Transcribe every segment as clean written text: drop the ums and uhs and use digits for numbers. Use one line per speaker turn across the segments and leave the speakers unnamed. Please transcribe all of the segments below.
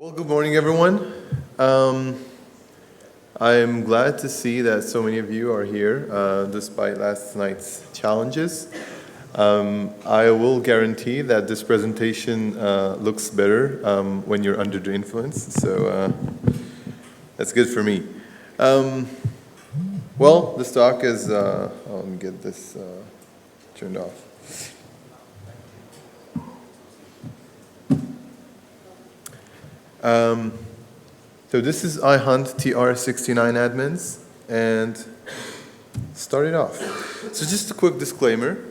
Well, good morning, everyone. I'm glad to see that so many of you are here, despite last night's challenges. I will guarantee that this presentation looks better when you're under the influence, so that's good for me. Well, this talk is, let me get this turned off. So this is iHunt TR-069 admins, and start it off. So just a quick disclaimer.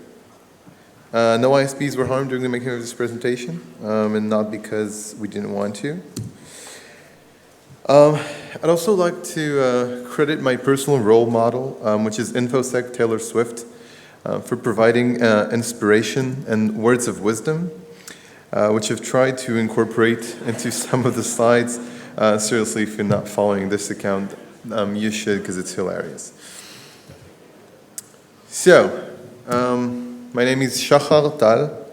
No ISPs were harmed during the making of this presentation, and not because we didn't want to. I'd also like to credit my personal role model, which is InfoSec Taylor Swift, for providing inspiration and words of wisdom, which I've tried to incorporate into some of the slides. Seriously, if you're not following this account, you should, because it's hilarious. So, my name is Shahar Tal.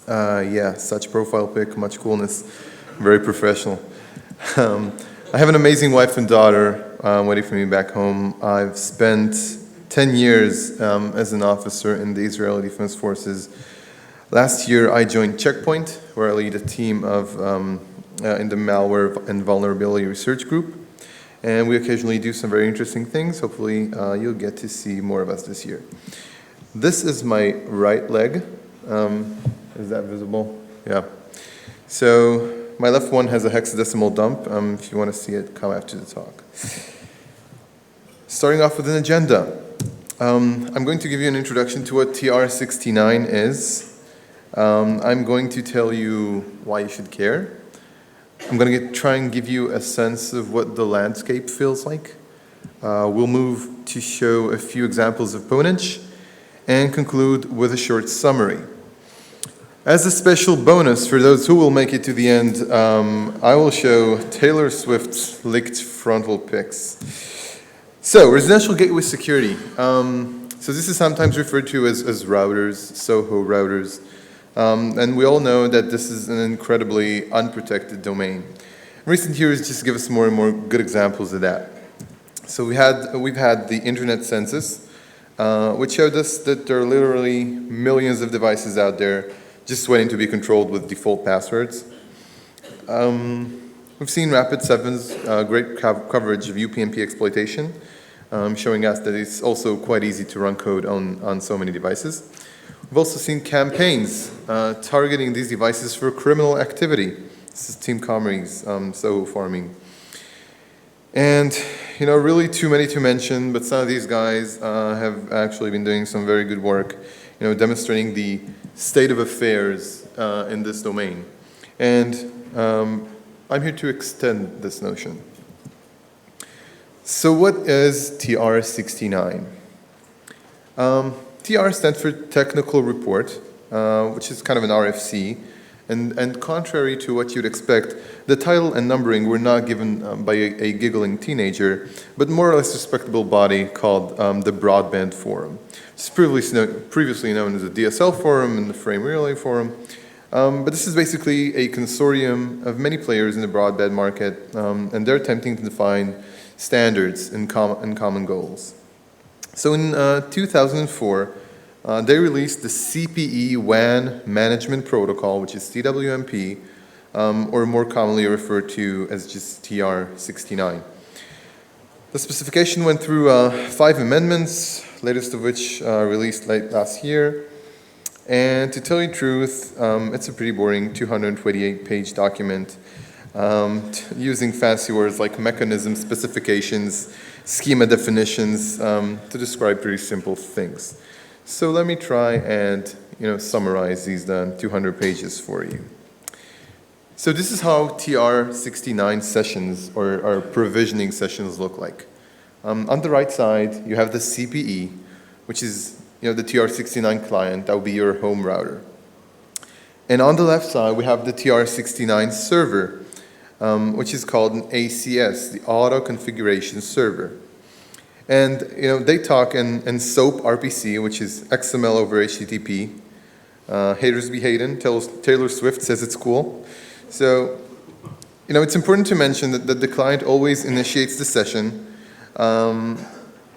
Yeah, such profile pic, much coolness, very professional. I have an amazing wife and daughter waiting for me back home. I've spent 10 years as an officer in the Israeli Defense Forces. Last year, I joined Checkpoint, where I lead a team of in the malware and vulnerability research group, and we occasionally do some very interesting things. Hopefully, you'll get to see more of us this year. This is my right leg. Is that visible? Yeah. So my left one has a hexadecimal dump. If you want to see it, come after the talk. Starting off with an agenda. I'm going to give you an introduction to what TR-069 is. I'm going to tell you why you should care. I'm going to try and give you a sense of what the landscape feels like. We'll move to show a few examples of Pwnage and conclude with a short summary. As a special bonus for those who will make it to the end, I will show Taylor Swift's leaked frontal pics. So, residential gateway security. So this is sometimes referred to as routers, SOHO routers. And we all know that this is an incredibly unprotected domain. Recent years just give us more and more good examples of that. So we've had the internet census, which showed us that there are literally millions of devices out there just waiting to be controlled with default passwords. We've seen Rapid7's great coverage of UPnP exploitation, showing us that it's also quite easy to run code on so many devices. We've also seen campaigns targeting these devices for criminal activity. This is Team Comrie's SOHO farming. And, you know, really too many to mention, but some of these guys have actually been doing some very good work, you know, demonstrating the state of affairs in this domain. And I'm here to extend this notion. So what is TR-069? TR stands for Technical Report, which is kind of an RFC, and contrary to what you'd expect, the title and numbering were not given by a giggling teenager, but more or less respectable body called the Broadband Forum. It's previously known as the DSL Forum and the Frame Relay Forum, but this is basically a consortium of many players in the broadband market, and they're attempting to define standards and common goals. So in 2004, they released the CPE WAN Management Protocol, which is CWMP, or more commonly referred to as just TR-069. The specification went through 5 amendments, latest of which released late last year. And to tell you the truth, it's a pretty boring 228-page document using fancy words like mechanism specifications, schema definitions to describe pretty simple things. So let me try and summarize these 200 pages for you. So this is how TR-069 sessions or provisioning sessions look like. On the right side, you have the CPE, which is the TR-069 client. That will be your home router. And on the left side, we have the TR-069 server, which is called an ACS, the Auto Configuration Server. And they talk in SOAP RPC, which is XML over HTTP. Haters be hating. Taylor Swift says it's cool. So It's important to mention that the client always initiates the session,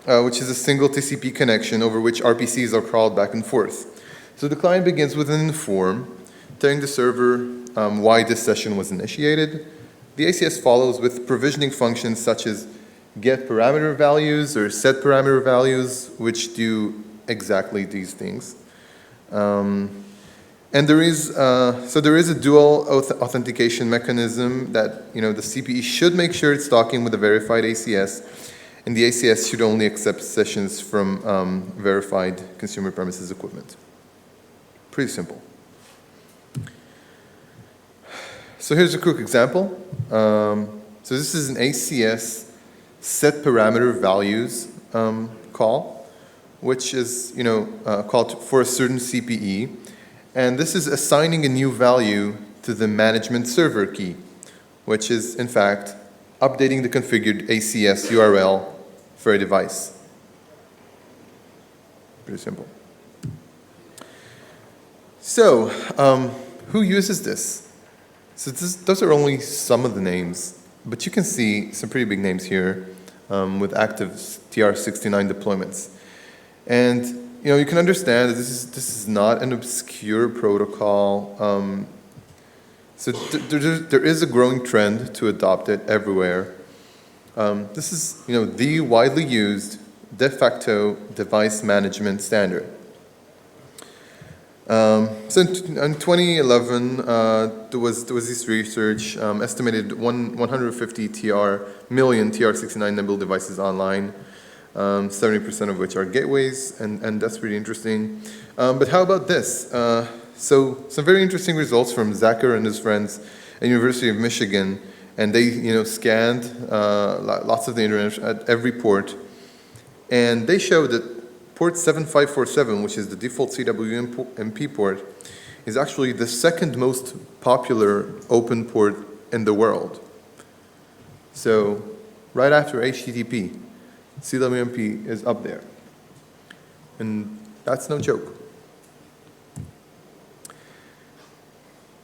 which is a single TCP connection over which RPCs are crawled back and forth. So the client begins with an inform, telling the server why this session was initiated. The ACS follows with provisioning functions such as get parameter values or set parameter values, which do exactly these things. And there is a dual authentication mechanism that the CPE should make sure it's talking with a verified ACS, and the ACS should only accept sessions from verified consumer premises equipment. Pretty simple. So here's a quick example. So this is an ACS set parameter values call, which is called for a certain CPE. And this is assigning a new value to the management server key, which is, in fact, updating the configured ACS URL for a device. Pretty simple. So, who uses this? So those are only some of the names, but you can see some pretty big names here with active TR-069 deployments. And you can understand that this is not an obscure protocol. So there is a growing trend to adopt it everywhere. This is the widely used de facto device management standard. So in 2011, there was this research estimated 150 million TR-069 enabled devices online. 70% of which are gateways, and that's really interesting. But how about this? So some very interesting results from Zachar and his friends at University of Michigan, and they scanned lots of the internet at every port, and they showed that port 7547, which is the default CWMP port, is actually the second most popular open port in the world. So right after HTTP, CWMP is up there, and that's no joke.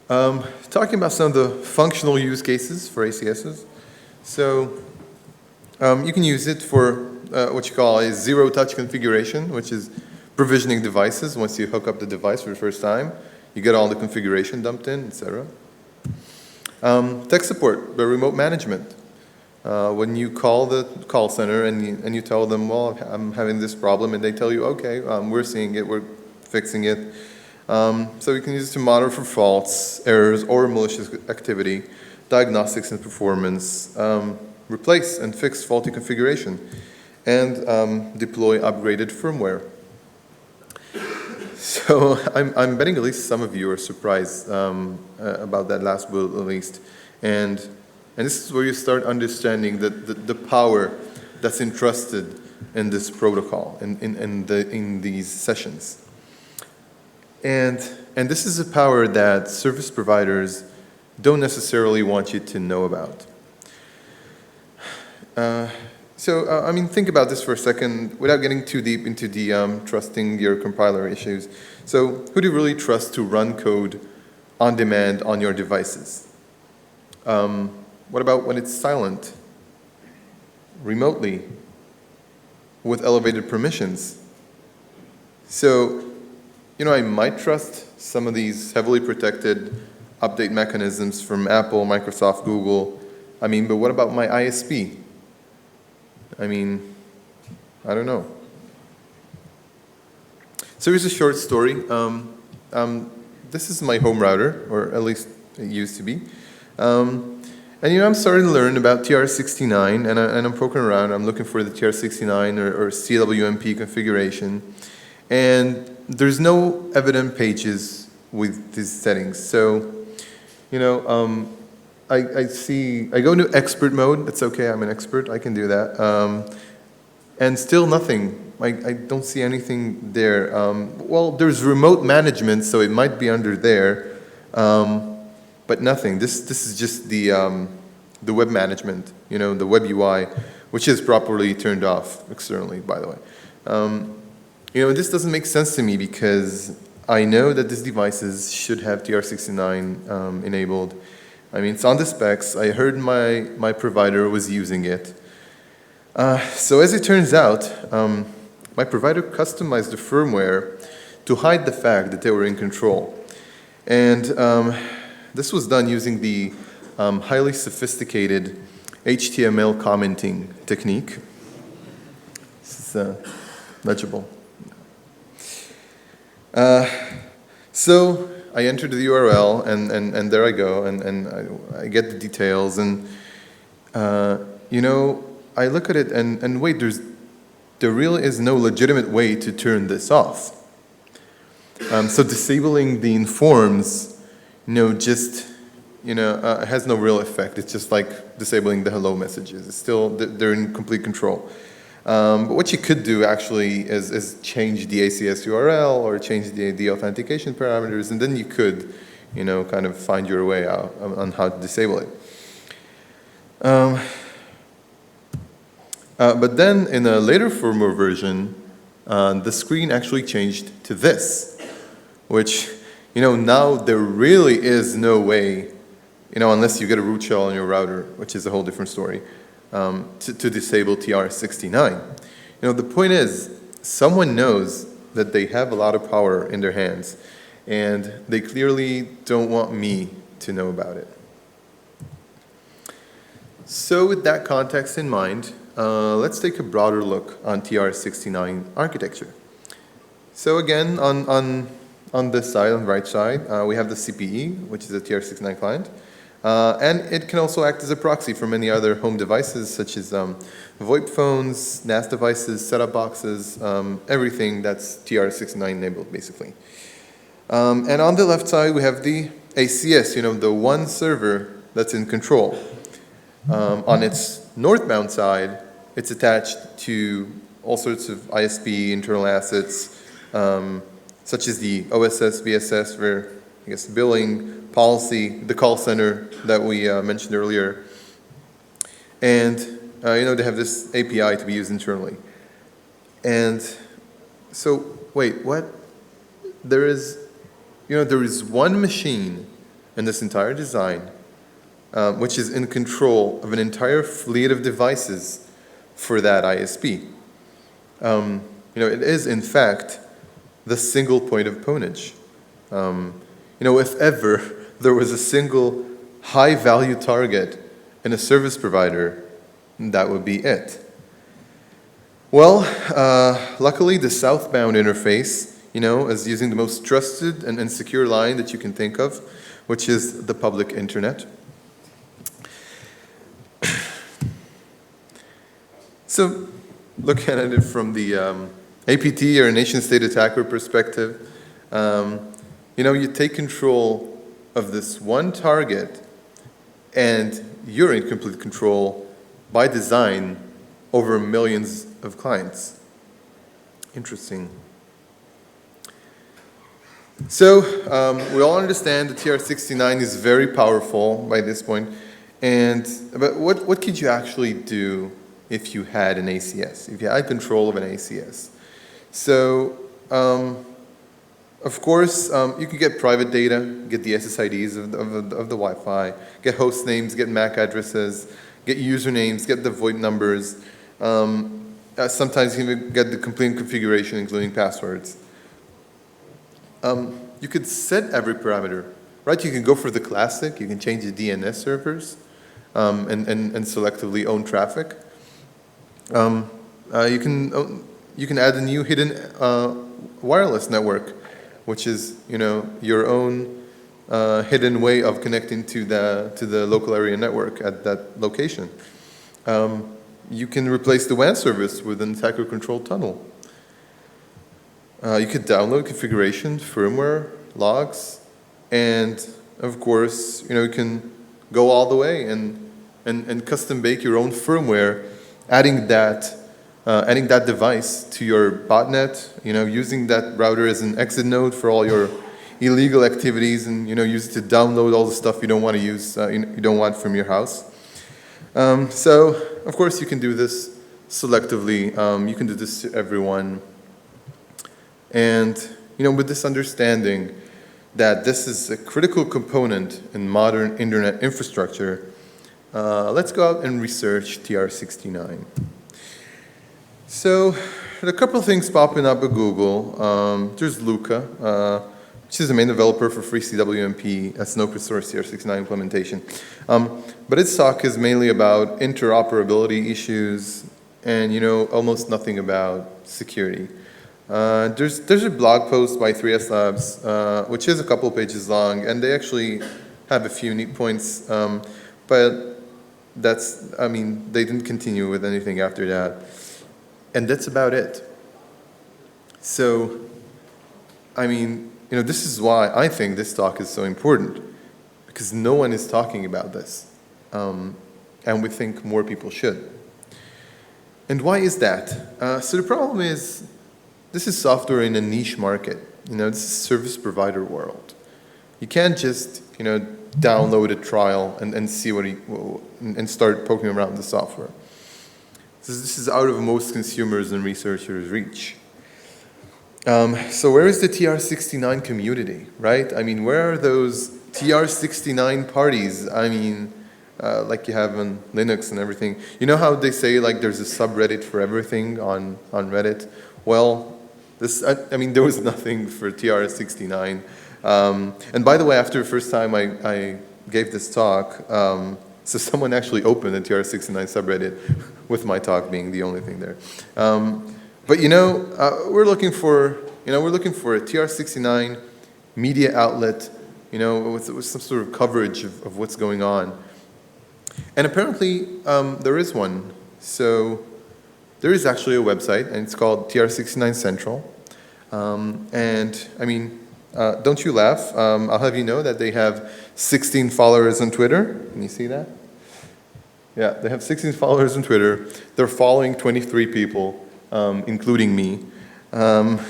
Talking about some of the functional use cases for ACSs. So you can use it for what you call a zero-touch configuration, which is provisioning devices. Once you hook up the device for the first time, you get all the configuration dumped in, etc. Tech support, the remote management. When you call the call center and you tell them, well, I'm having this problem, and they tell you, okay, we're seeing it, we're fixing it. So you can use it to monitor for faults, errors, or malicious activity, diagnostics and performance, replace and fix faulty configuration, and deploy upgraded firmware. So I'm betting at least some of you are surprised about that last bullet at least. And this is where you start understanding the power that's entrusted in this protocol, in these sessions. And this is a power that service providers don't necessarily want you to know about. So think about this for a second without getting too deep into the trusting your compiler issues. So who do you really trust to run code on demand on your devices? What about when it's silent, remotely, with elevated permissions? So, I might trust some of these heavily protected update mechanisms from Apple, Microsoft, Google. But what about my ISP? I don't know. So here's a short story. This is my home router, or at least it used to be. And I'm starting to learn about TR-069, and I'm poking around. I'm looking for the TR-069 or CWMP configuration. And there's no evident pages with these settings. So, I go into expert mode. It's okay, I'm an expert, I can do that. And still nothing. I don't see anything there. Well, there's remote management, so it might be under there. But nothing. This is just the web management, the web UI, which is properly turned off externally, by the way. This doesn't make sense to me because I know that these devices should have TR-069 enabled, I mean, it's on the specs. I heard my provider was using it. So as it turns out, my provider customized the firmware to hide the fact that they were in control. And this was done using the highly sophisticated HTML commenting technique. This is legible. So I entered the URL, and there I go, and I get the details, and you know, I look at it, and wait, there really is no legitimate way to turn this off. So disabling the informs, you know, just, you know, has no real effect. It's just like disabling the hello messages. It's still, they're in complete control. But what you could do actually is change the ACS URL or change the authentication parameters, and then you could, you know, kind of find your way out on how to disable it. But then in a later firmware version, the screen actually changed to this, which, you know, now there really is no way, you know, unless you get a root shell on your router, which is a whole different story, to disable TR-069. You know, the point is, someone knows that they have a lot of power in their hands, and they clearly don't want me to know about it. So with that context in mind, let's take a broader look on TR-069 architecture. So again, on this side, on the right side, we have the CPE, which is a TR-069 client. And it can also act as a proxy for many other home devices, such as VoIP phones, NAS devices, set-top boxes, everything that's TR-069 enabled, basically. And on the left side, we have the ACS, you know, the one server that's in control. On its northbound side, it's attached to all sorts of ISP internal assets, such as the OSS, BSS for, I guess, billing, policy, the call center that we mentioned earlier. And, you know, they have this API to be used internally. And so, wait, what? There is, you know, there is one machine in this entire design which is in control of an entire fleet of devices for that ISP. You know, it is, in fact, the single point of pwnage. You know, if ever there was a single high-value target in a service provider, that would be it. Well, luckily, the southbound interface, you know, is using the most trusted and secure line that you can think of, which is the public internet. So, looking at it from the APT or nation-state attacker perspective, you know, you take control of this one target, and you're in complete control by design over millions of clients. Interesting. So we all understand that TR-069 is very powerful by this point, but what could you actually do if you had an ACS, if you had control of an ACS? So, of course, you could get private data, get the SSIDs of the Wi-Fi, get host names, get MAC addresses, get usernames, get the VoIP numbers. Sometimes you can get the complete configuration, including passwords. You could set every parameter, right? You can go for the classic. You can change the DNS servers and selectively own traffic. You can add a new hidden wireless network, which is, you know, your own hidden way of connecting to the local area network at that location. You can replace the WAN service with an attacker-controlled tunnel. You could download configuration, firmware, logs, and of course, you know, you can go all the way and custom bake your own firmware, adding that device to your botnet, you know, using that router as an exit node for all your illegal activities, and, you know, use it to download all the stuff you don't want to use, you don't want from your house. So, of course, you can do this selectively. You can do this to everyone. And, you know, with this understanding, that this is a critical component in modern internet infrastructure, let's go out and research TR-069. So there are a couple of things popping up at Google. There's Luca, which is the main developer for free CWMP. That's an open source TR-069 implementation. But its talk is mainly about interoperability issues and, almost nothing about security. There's a blog post by 3S Labs, which is a couple pages long, and they actually have a few neat points, but they didn't continue with anything after that. And that's about it. So, this is why I think this talk is so important, because no one is talking about this, and we think more people should. And why is that? So the problem is, this is software in a niche market. This is service provider world. You can't just, download a trial and see and start poking around the software. This is out of most consumers and researchers' reach. So where is the TR-069 community, right? Where are those TR-069 parties? Like you have on Linux and everything. You know how they say there's a subreddit for everything on Reddit? Well, there was nothing for TR-069. And by the way, after the first time I gave this talk, so someone actually opened a TR-069 subreddit with my talk being the only thing there. But we're looking for a TR-069 media outlet, with some sort of coverage of what's going on. And apparently there is one. So there is actually a website, and it's called TR-069 Central. Don't you laugh. I'll have you know that they have 16 followers on Twitter. Can you see that? Yeah, they have 16 followers on Twitter. They're following 23 people, including me. But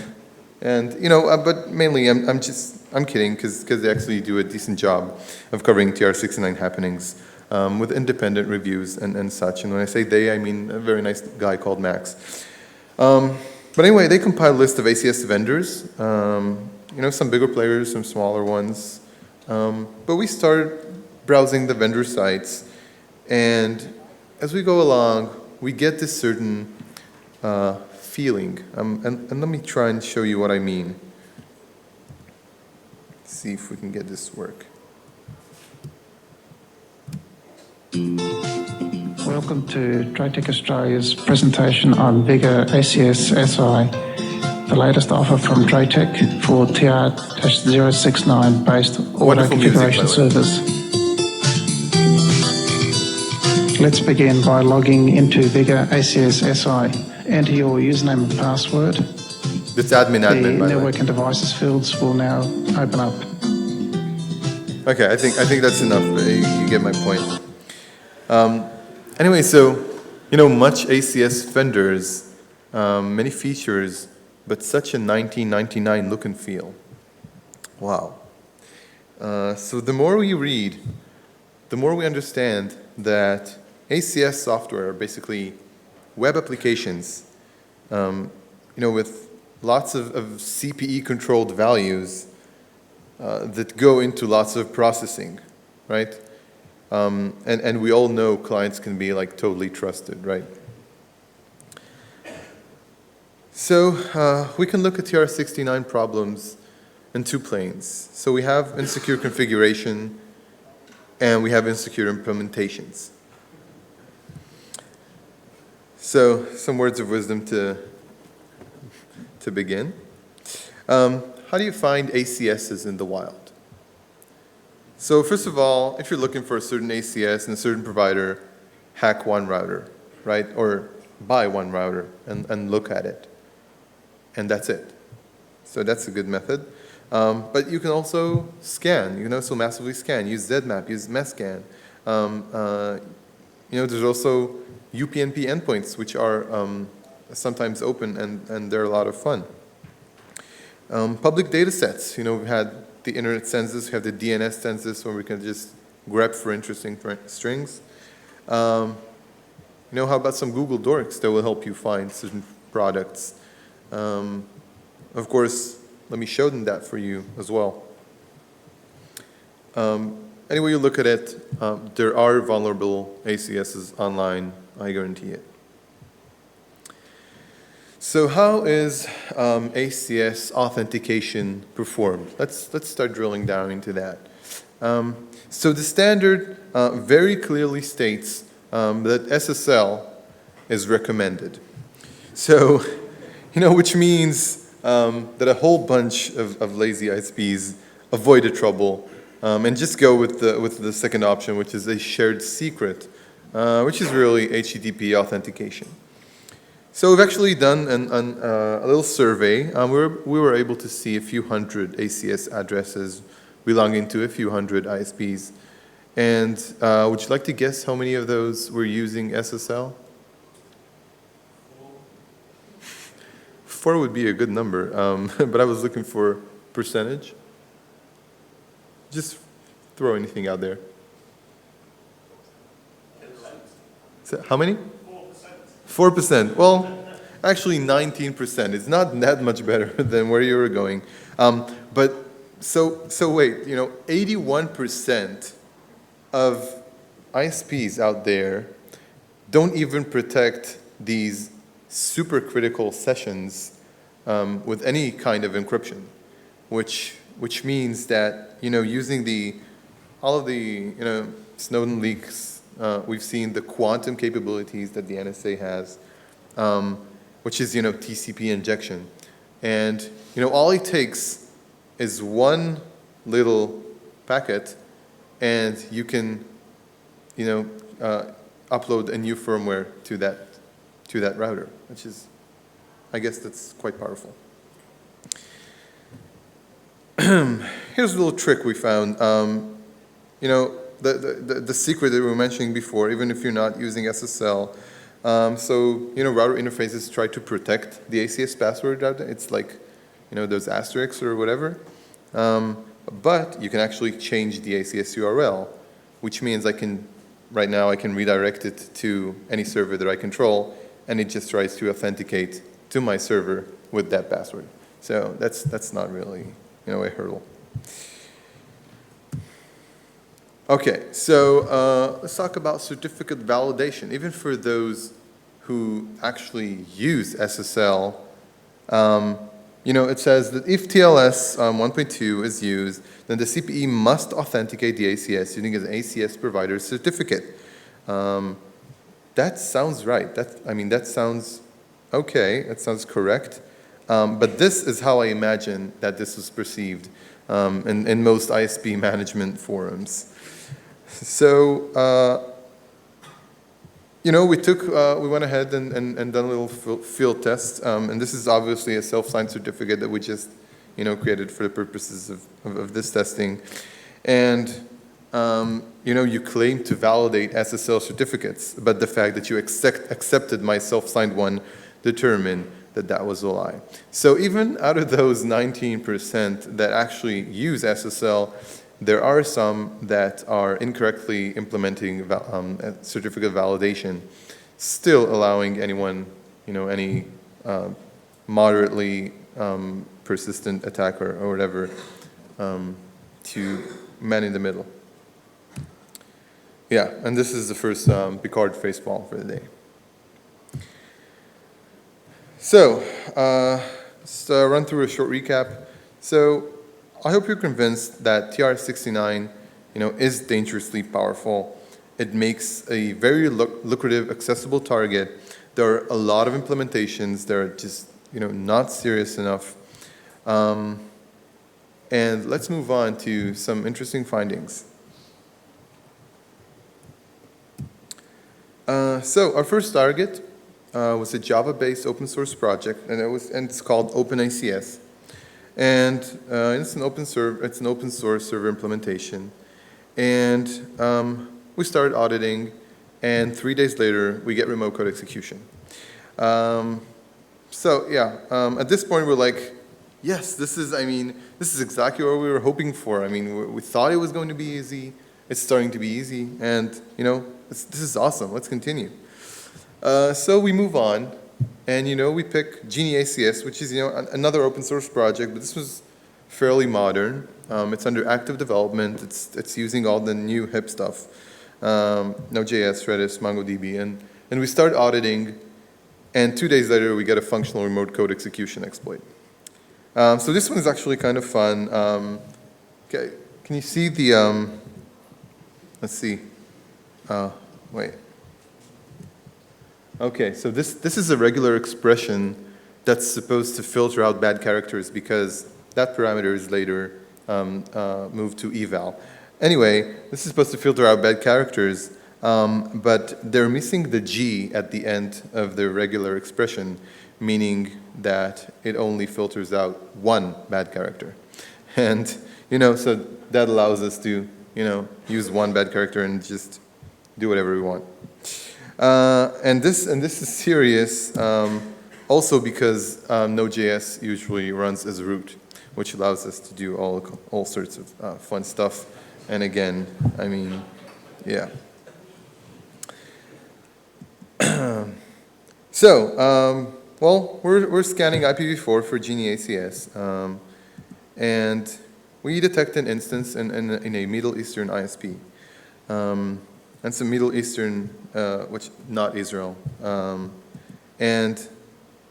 mainly I'm kidding, because they actually do a decent job of covering TR-069 happenings with independent reviews and such. And when I say they, I mean a very nice guy called Max. But anyway, they compile a list of ACS vendors, some bigger players, some smaller ones. But we start browsing the vendor sites, and as we go along, we get this certain feeling. And let me try and show you what I mean. Let's see if we can get this to work.
Welcome to DRATEC Australia's presentation on Vigor ACS SI, the latest offer from DRATEC for TR-069 based auto configuration servers. Let's begin by logging into Vigor ACS SI. Enter your username and password.
This admin, by the way.
The network and devices fields will now open up.
Okay, I think that's enough. You get my point. Anyway, so, much ACS vendors, many features, but such a 1999 look and feel. Wow. So the more we read, the more we understand that ACS software are basically web applications, with lots of CPE-controlled values that go into lots of processing, right? And we all know clients can be totally trusted, right? So we can look at TR-069 problems in two planes. So we have insecure configuration and we have insecure implementations. So some words of wisdom to begin. How do you find ACSs in the wild? So first of all, if you're looking for a certain ACS and a certain provider, hack one router, right? Or buy one router and look at it. And that's it. So that's a good method. But you can also scan. You can also massively scan. Use ZMap, use MESSCAN. There's also UPnP endpoints, which are sometimes open, and they're a lot of fun. Public data sets. We had the internet census, we have the DNS census, where we can just grep for interesting strings. How about some Google dorks that will help you find certain products? Of course, let me show them that for you as well. Any way you look at it, there are vulnerable ACSs online, I guarantee it. So how is ACS authentication performed? Let's start drilling down into that. So the standard very clearly states that SSL is recommended. So, which means that a whole bunch of lazy ISPs avoid the trouble and just go with the second option, which is a shared secret, which is really HTTP authentication. So we've actually done a little survey. We were able to see a few hundred ACS addresses belonging to a few hundred ISPs. And would you like to guess how many of those were using SSL? 4 would be a good number, but I was looking for percentage. Just throw anything out there. So how many? 4%. Well, actually 19%. It's not that much better than where you were going. But so wait, 81% of ISPs out there don't even protect these super critical sessions with any kind of encryption, which means that using all of the Snowden leaks, we've seen the quantum capabilities that the NSA has, which is TCP injection, and all it takes is one little packet, and you can upload a new firmware to that router, which is, I guess that's quite powerful. Here's a little trick we found. The secret that we were mentioning before, even if you're not using SSL, router interfaces try to protect the ACS password out there. It's like, those asterisks or whatever. But you can actually change the ACS URL, which means right now I can redirect it to any server that I control, and it just tries to authenticate to my server with that password. So that's not really, a hurdle. Okay, so let's talk about certificate validation. Even for those who actually use SSL, it says that if TLS 1.2 is used, then the CPE must authenticate the ACS using an ACS provider certificate. That sounds right. That sounds okay. That sounds correct. But this is how I imagine that this was perceived in most ISP management forums. So, we went ahead and done a little field test, and this is obviously a self-signed certificate that we just, created for the purposes of this testing. And, you claim to validate SSL certificates, but the fact that you accepted my self-signed one determined that was a lie. So even out of those 19% that actually use SSL, there are some that are incorrectly implementing certificate validation, still allowing anyone, any moderately persistent attacker or whatever, to man in the middle. Yeah, and this is the first Picard facepalm for the day. So, let's run through a short recap. So, I hope you're convinced that TR-069, is dangerously powerful. It makes a very lucrative, accessible target. There are a lot of implementations that are just, not serious enough. And let's move on to some interesting findings. So our first target was a Java-based open source project, and it's called OpenACS. And it's an open source server implementation. And we started auditing, and 3 days later, we get remote code execution. At this point, we're like, yes, this is exactly what we were hoping for. We thought it was going to be easy. It's starting to be easy, and this is awesome. Let's continue. So we move on, and we pick Genie ACS, which is another open source project, but this was fairly modern. It's under active development. It's using all the new hip stuff, Node.js, Redis, MongoDB, and we start auditing, and 2 days later we get a functional remote code execution exploit. So this one is actually kind of fun. Okay, can you see the, let's see, wait. Okay, so this is a regular expression that's supposed to filter out bad characters because that parameter is later moved to eval. Anyway, this is supposed to filter out bad characters, but they're missing the G at the end of the regular expression, meaning that it only filters out one bad character. And, so that allows us to, use one bad character and just do whatever we want. And this is serious also because Node.js usually runs as root, which allows us to do all sorts of fun stuff. And again, I mean, yeah. So, well, we're scanning IPv4 for Genie ACS, and we detect an instance in a Middle Eastern ISP. And some Middle Eastern, which not Israel. And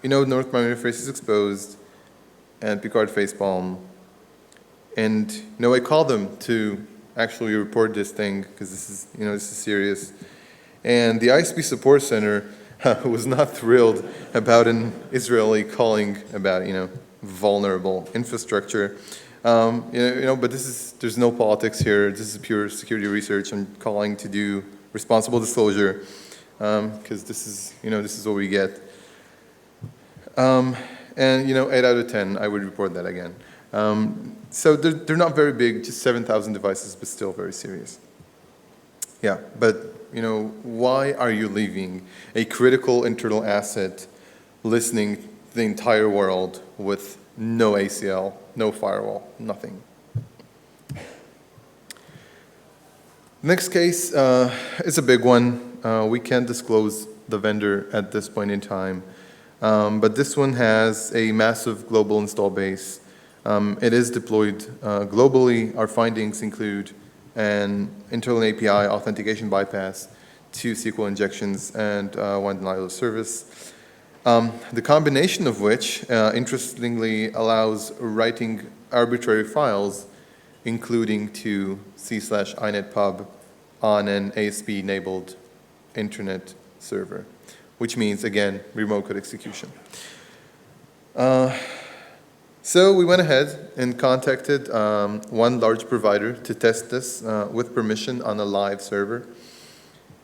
North primary interface is exposed, and Picard facepalm. And I call them to actually report this thing because this is serious. And the ISP support center was not thrilled about an Israeli calling about vulnerable infrastructure. But there's no politics here. This is pure security research. I'm calling to do responsible disclosure because this is what we get. And 8 out of 10, I would report that again. So they're not very big, just 7,000 devices, but still very serious. Yeah, but why are you leaving a critical internal asset listening to the entire world with no ACL, no firewall, nothing? Next case is a big one. We can't disclose the vendor at this point in time, but this one has a massive global install base. It is deployed globally. Our findings include an internal API authentication bypass, 2 SQL injections, and 1 denial of service. The combination of which, interestingly, allows writing arbitrary files, including to C/inetpub on an ASP-enabled internet server, which means, again, remote code execution. So we went ahead and contacted one large provider to test this with permission on a live server.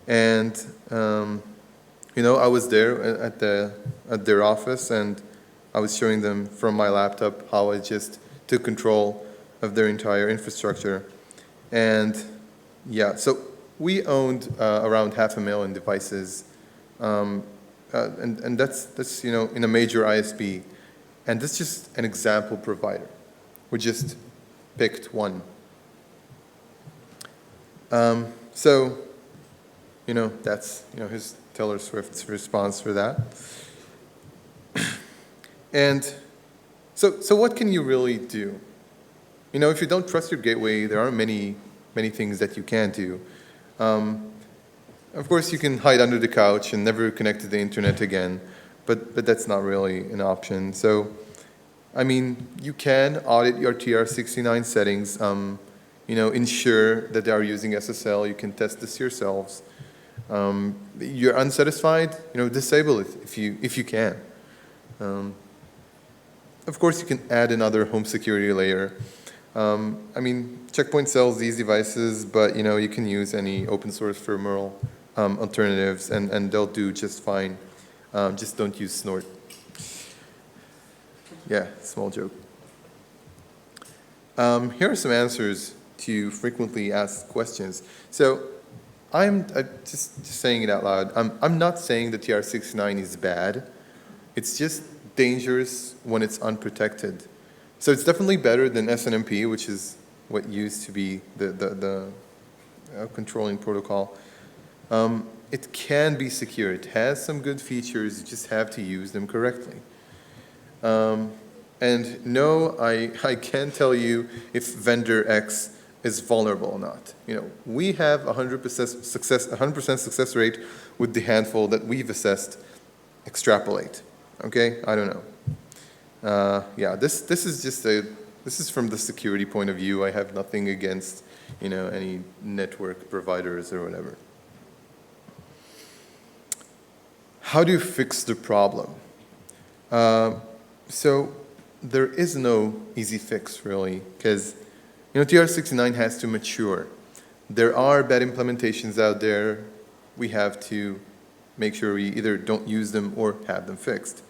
And I was there at their office, and I was showing them from my laptop how I just took control of their entire infrastructure. And yeah, so we owned around 500,000 devices, and that's in a major ISP. And this is just an example provider. We just picked one. So, that's his Taylor Swift's response for that. And so what can you really do? If you don't trust your gateway, there aren't many things that you can do. Of course, you can hide under the couch and never connect to the internet again, but that's not really an option. So, you can audit your TR-069 settings, ensure that they are using SSL. You can test this yourselves. You're unsatisfied, disable it if you can. Of course, you can add another home security layer. Checkpoint sells these devices, but you can use any open source firmware alternatives, and they'll do just fine. Just don't use Snort. Yeah, small joke. Here are some answers to frequently asked questions. So I'm just saying it out loud. I'm not saying that TR-069 is bad. It's just dangerous when it's unprotected. So it's definitely better than SNMP, which is what used to be the controlling protocol. It can be secure. It has some good features. You just have to use them correctly. And no, I can't tell you if vendor X is vulnerable or not. We have 100% success rate with the handful that we've assessed. Extrapolate, okay? I don't know. Yeah, this is from the security point of view. I have nothing against, any network providers or whatever. How do you fix the problem? So there is no easy fix, really, because TR-069 has to mature. There are bad implementations out there. We have to make sure we either don't use them or have them fixed.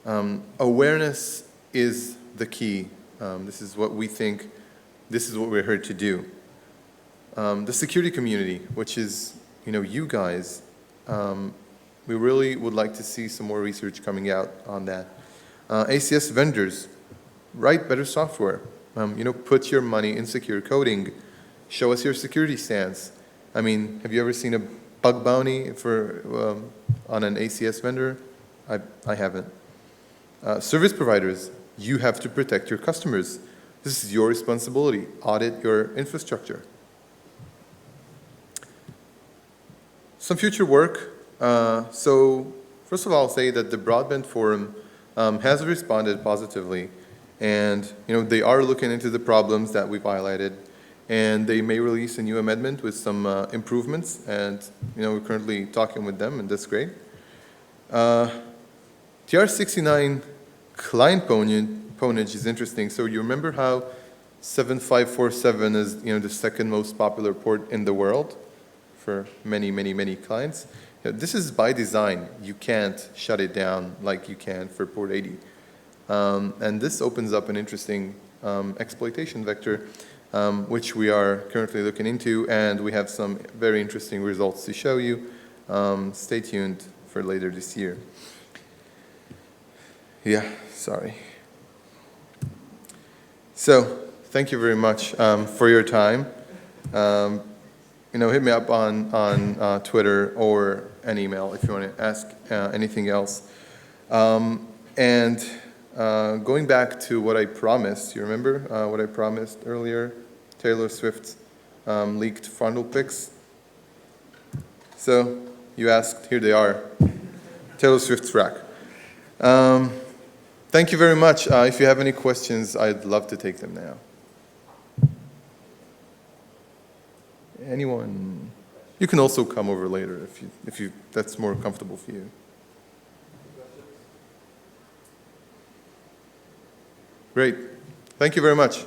Awareness is the key. This is what we think, this is what we're here to do. The security community, which is, you guys, we really would like to see some more research coming out on that. ACS vendors, write better software. Put your money in secure coding. Show us your security stance. I mean, have you ever seen a bug bounty on an ACS vendor? I haven't. Service providers, you have to protect your customers. This is your responsibility. Audit your infrastructure. Some future work. So first of all, I'll say that the Broadband Forum has responded positively, and they are looking into the problems that we've highlighted, and they may release a new amendment with some improvements, and we're currently talking with them, and that's great. TR-069 client pwnage is interesting. So you remember how 7547 is the second most popular port in the world for many, many, many clients? This is by design. You can't shut it down like you can for port 80. And this opens up an interesting exploitation vector, which we are currently looking into, and we have some very interesting results to show you. Stay tuned for later this year. Yeah, sorry. So, thank you very much for your time. Hit me up on Twitter or an email if you want to ask anything else. And going back to what I promised, you remember what I promised earlier? Taylor Swift leaked frontal pics. So you asked, here they are. Taylor Swift's rack. Thank you very much. If you have any questions, I'd love to take them now. Anyone? You can also come over later if that's more comfortable for you. Great. Thank you very much.